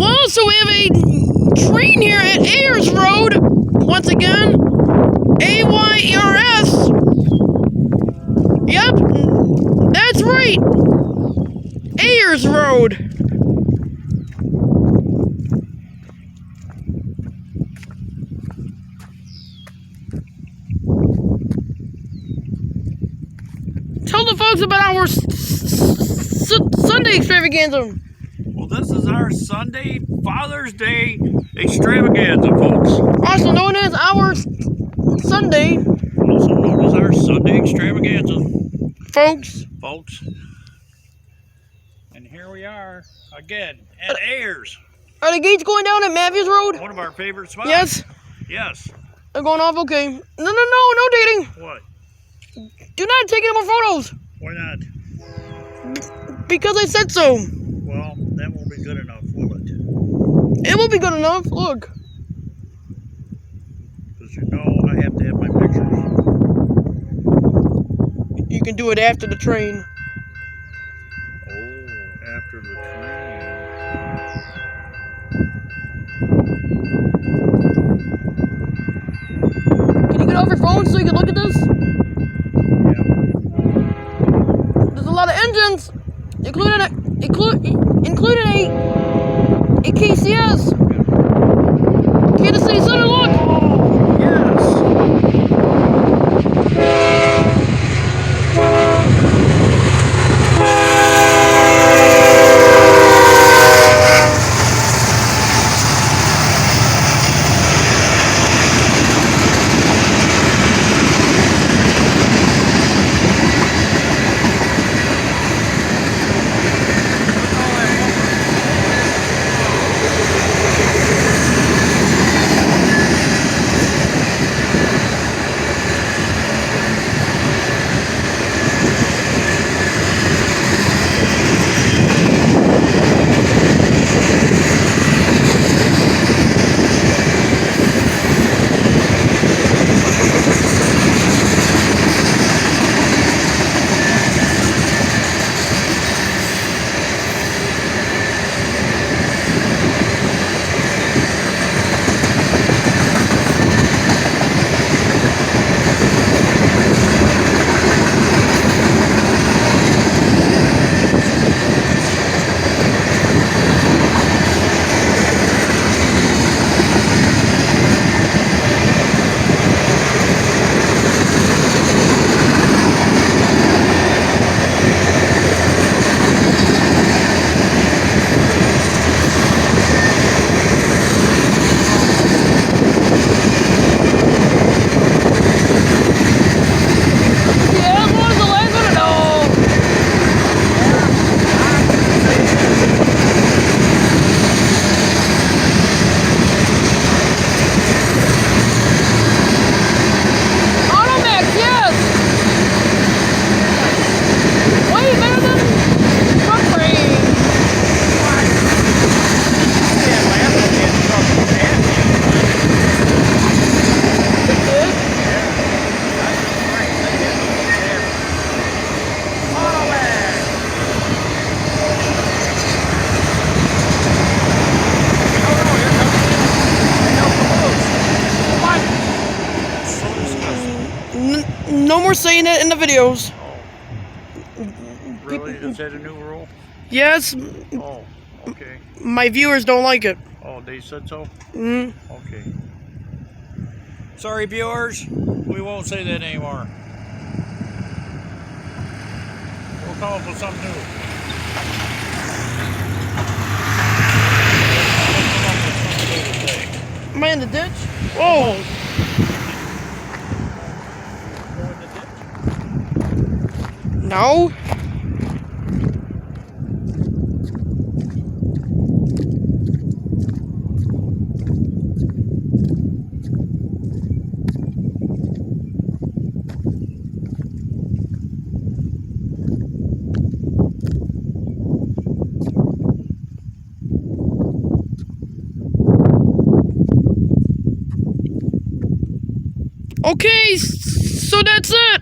Well, so we have a train here at Ayers Road. Once again, Ayers. Yep, that's right. Ayers Road. Tell the folks about our Sunday extravaganza. Well, this is our Sunday Father's Day extravaganza, folks. Also known as our Sunday. Also known as our Sunday extravaganza, Folks. And here we are again at Ayers. Are the gates going down at Matthews Road? One of our favorite spots. Yes. Yes. They're going off? Okay. No dating. What? Do not take any more photos. Why not? Because I said so. Well, that won't be good enough, will it? It will be good enough. Look. Because you know I have to have my pictures. You can do it after the train. Oh, after the train. Can you get off your phone so you can look at this? Yeah. There's a lot of engines, including a KCS. Kansas City Center, look. Yes. No more saying it in the videos. Oh. Really? Is that a new rule? Yes. Oh, okay. My viewers don't like it. Oh, they said so? Mm. Okay. Sorry, viewers. We won't say that anymore. We'll come up with something new. Am I in the ditch? Whoa! No. Okay, so that's it.